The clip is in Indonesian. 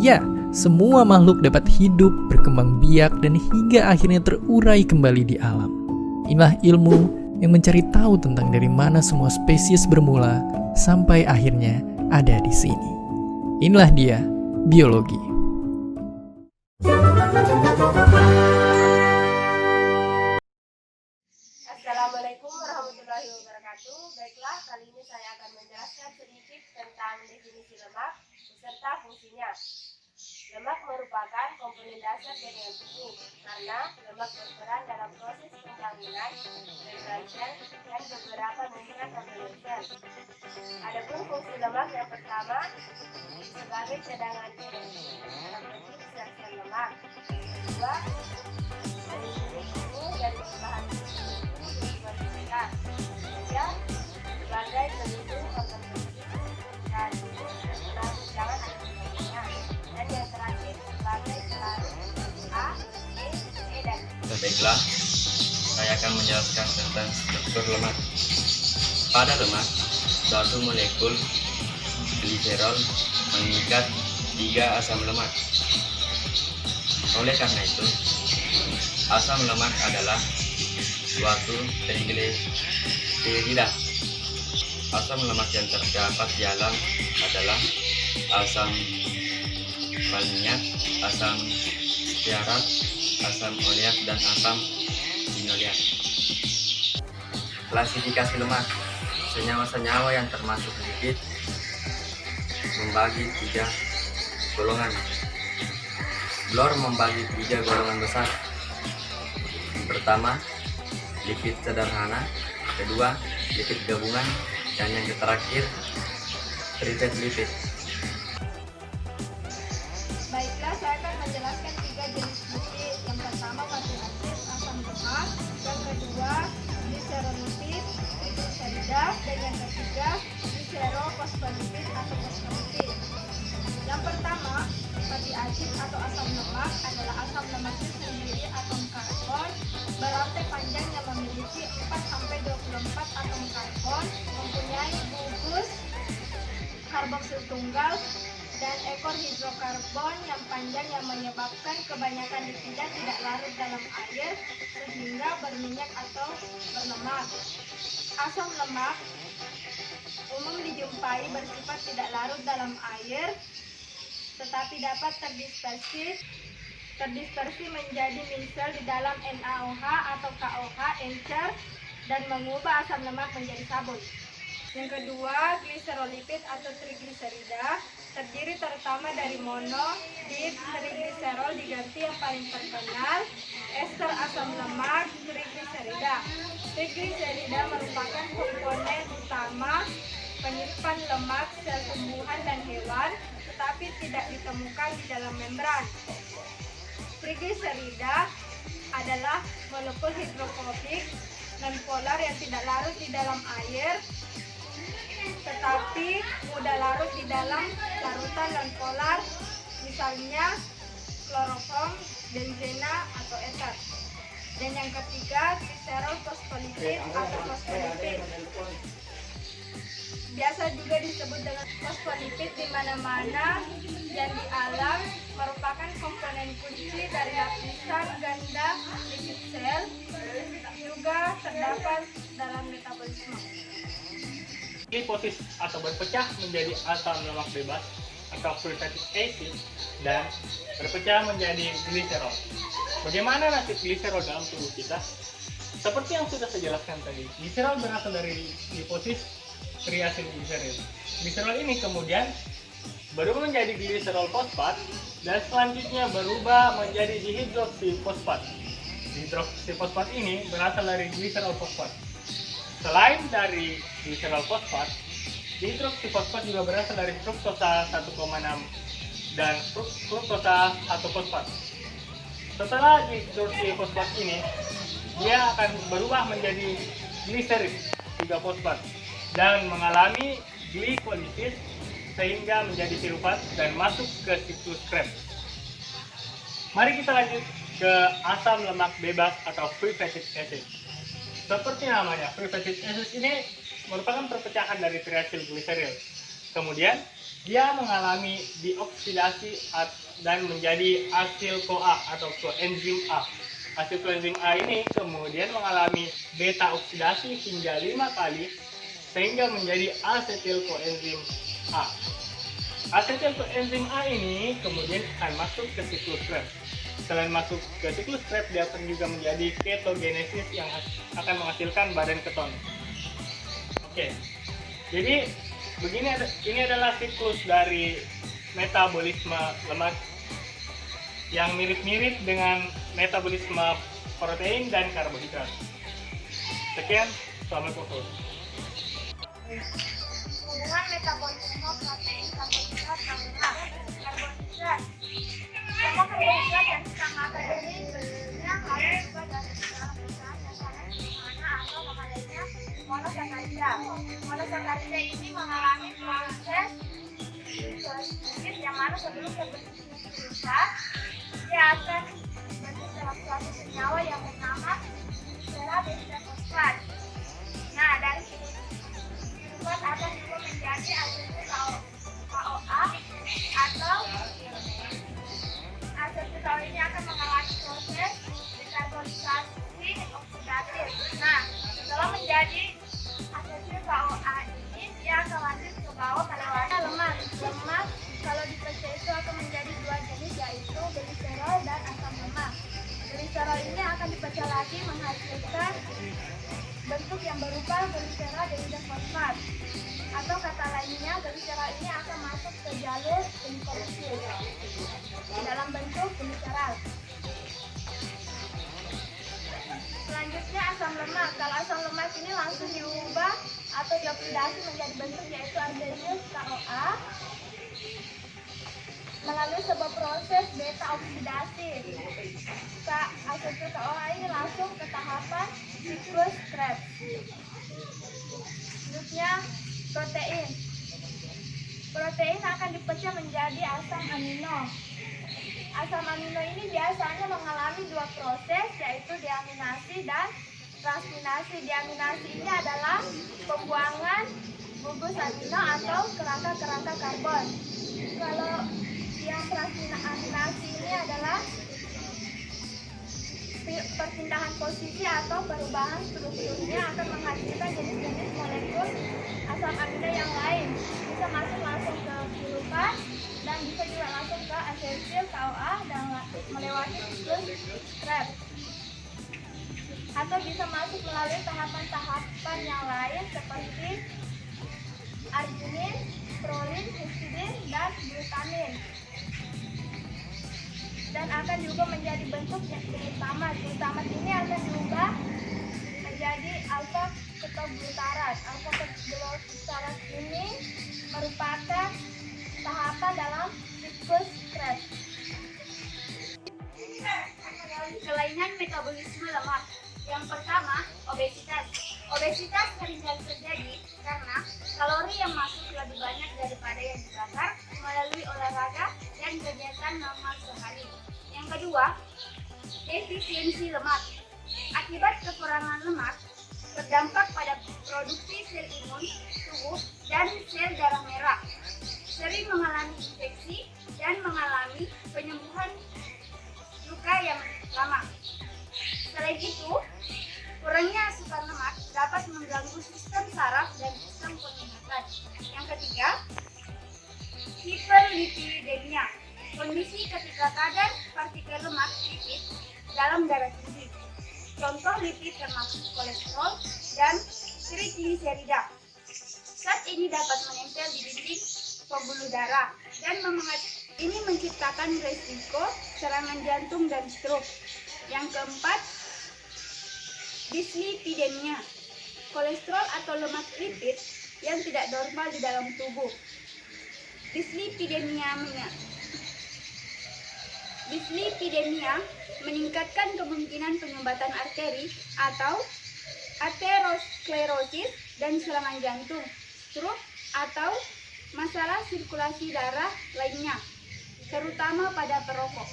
Ya, semua makhluk dapat hidup, berkembang biak, dan hingga akhirnya terurai kembali di alam. Inilah ilmu yang mencari tahu tentang dari mana semua spesies bermula sampai akhirnya ada di sini. Inilah dia, biologi. Assalamualaikum warahmatullahi wabarakatuh. Baiklah, kali ini saya akan menjelaskan sedikit tentang definisi lemak beserta fungsinya. Lemak merupakan komponen dasar jaringan tubuh karena lemak berperan dalam proses pembangunan membran sel dan beberapa membran organel sel. Adapun fungsi lemak yang pertama sebagai cadangan energi dalam bentuk sel-sel lemak. Kedua, melindungi tubuh dari perubahan suhu lingkungan sekitar. Ketiga, sebagai pelindung organ penting dan penanggulangan akibatnya. Dan yang terakhir sebagai pelarut A, E, dan E. Baiklah, saya akan menjelaskan tentang struktur lemak. Pada lemak, suatu molekul gliserol mengikat 3 asam lemak. Oleh karena itu, asam lemak adalah suatu trigliserida. Asam lemak yang terdapat di alam adalah asam maliniat, asam stearat, asam oleat, dan asam linoleat. Klasifikasi lemak. Senyawa-senyawa yang termasuk lipid membagi 3 golongan. Blor membagi 3 golongan besar. Yang pertama, lipid sederhana, kedua, lipid gabungan, dan yang terakhir, trifat lipid. Baiklah, saya akan menjelaskan 3 jenis lipid. Yang pertama fatty acid, asam lemak. Yang kedua gliserolipid, trigliserida. Dan yang ketiga gliserofosfolipid atau fosfolipid. Yang pertama, fatty acid atau asam lemak adalah asam lemak sendiri atom karbon berantai panjang yang memiliki 4-24 atom karbon, mempunyai gugus karboksil tunggal dan ekor hidrokarbon yang panjang yang menyebabkan kebanyakan lipidnya tidak larut dalam air sehingga berminyak atau berlemak. Asam lemak umum dijumpai bersifat tidak larut dalam air tetapi dapat terdispersi menjadi mineral di dalam NaOH atau KOH encer dan mengubah asam lemak menjadi sabun. Yang kedua, gliserolipid atau trigliserida terdiri terutama dari mono, di trigliserol diganti yang paling terkenal ester asam lemak trigliserida. Trigliserida merupakan komponen utama penyimpan lemak sel tumbuhan dan hewan, tetapi tidak ditemukan di dalam membran. Trigliserida adalah molekul hidrofobik nonpolar yang tidak larut di dalam air, tetapi mudah larut di dalam larutan nonpolar, misalnya kloroform, benzena, atau eter. Dan yang ketiga, gliserofosfolipid atau fosfolipid. Biasa juga disebut dengan fosfolipid di mana-mana yang di alam merupakan komponen kunci dari lapisan ganda lipid sel, juga terdapat dalam metabolisme. Liposis atau berpecah menjadi asam lemak bebas atau free fatty acid dan berpecah menjadi gliserol. Bagaimana nasib gliserol dalam tubuh kita? Seperti yang sudah saya jelaskan tadi, gliserol berasal dari liposis triasil gliserol. Gliserol ini kemudian berubah menjadi gliserol fosfat dan selanjutnya berubah menjadi dihidroksifosfat. Dihidroksifosfat ini berasal dari gliserol fosfat. Selain dari gliserol fosfat, dihidroksifosfat juga berasal dari fruktosa 1,6 dan fruktosa 1-fosfat. Setelah dihidroksifosfat ini, dia akan berubah menjadi gliserin 3-fosfat dan mengalami glikolisis sehingga menjadi pirufat dan masuk ke siklus Krebs. Mari kita lanjut ke asam lemak bebas atau free fatty acid. Seperti namanya, free fatty acid ini merupakan perpecahan dari triasil gliserol. Kemudian dia mengalami dioksidasi dan menjadi asil CoA atau koenzim A. Asil koenzim A ini kemudian mengalami beta oksidasi hingga 5 kali sehingga menjadi asetil koenzim A. Asetil koenzim A ini kemudian akan masuk ke siklus Krebs. Selain masuk ke siklus Krebs, dia akan juga menjadi ketogenesis yang akan menghasilkan badan keton. Oke, jadi ini adalah siklus dari metabolisme lemak yang mirip-mirip dengan metabolisme protein dan karbohidrat. Sekian, Assalamualaikum. Hubungan metabolisme protein, karbohidrat, dan lemak. Karbohidrat. Kelompok karbohidrat yang kita makan ini bentuknya harus juga dari dalam pecahan dasarnya sederhana atau namanya monosakarida. Monosakarida ini mengalami proses sedikit yang mana sebelum terbentuk besar, dia akan berbentuk dalam suatu senyawa yang bernama fosfat. Nah, dari fosfat akan juga menjadi asetil KOA atau asetil KOA ini akan mengalami proses dekarbonisasi oksidatif. Nah, setelah menjadi asetil KOA ini, dia akan lanjut ke bawah melewati lemak. Lemak kalau dipecah itu akan menjadi dua jenis, yaitu gliserol dan asam lemak. Gliserol ini akan dipecah lagi menghasilkan bentuk yang berupa gliserol dehidrasi fosfat. Atau kata lainnya, gliserol ini akan masuk ke jalur glikolisis dalam bentuk gliserol. Selanjutnya asam lemak. Kalau asam lemak ini langsung diubah atau dioksidasi menjadi bentuk yaitu asetil KOA melalui sebuah proses beta oksidasi. Asetil KOA ini langsung ke tahapan siklus Krebs. Selanjutnya protein. Protein akan dipecah menjadi asam amino. Asam amino ini biasanya mengalami dua proses, yaitu deaminasi dan transminasi. Deaminasi ini adalah pembuangan gugus amino atau kerangka-kerangka karbon. Kalau yang transminasi ini adalah perpindahan posisi atau perubahan strukturnya akan menghasilkan jenis-jenis molekul asam amino yang lain. Bisa masuk langsung ke glukan dan bisa juga langsung ke asetil KOA dan melewati siklus Krebs. Atau bisa masuk melalui tahapan-tahapan yang lain seperti arginin, prolin, histidin, dan glutamin. Dan akan juga menjadi bentuk glutamat. Glutamat ini akan diubah menjadi alfa ketoglutarat. Alfa ketoglutarat ini merupakan tahapan dalam siklus Krebs. Kelainan metabolisme lemak. Yang pertama, obesitas. Obesitas seringkali terjadi karena kalori yang masuk lebih banyak daripada yang dibakar melalui olahraga dan kegiatan normal sehari. Yang kedua, defisiensi lemak. Akibat kekurangan lemak, berdampak pada produksi sel imun tubuh dan sel darah merah. Sering mengalami infeksi dan mengalami penyembuhan luka yang lama. Selain itu, kurangnya asupan lemak dapat mengganggu sistem saraf dan sistem penglihatan. Yang ketiga, hiperlipidemia. Kondisi ketika kadar partikel lemak lipid dalam darah tinggi. Contoh lipid termasuk kolesterol dan trigliserida. Zat ini dapat menempel di dinding pembuluh darah dan ini menciptakan resiko serangan jantung dan stroke. Yang keempat, dislipidemia. Kolesterol atau lemak lipid yang tidak normal di dalam tubuh. Dislipidemia meningkatkan kemungkinan penyumbatan arteri atau aterosklerosis dan serangan jantung, stroke atau masalah sirkulasi darah lainnya, terutama pada perokok.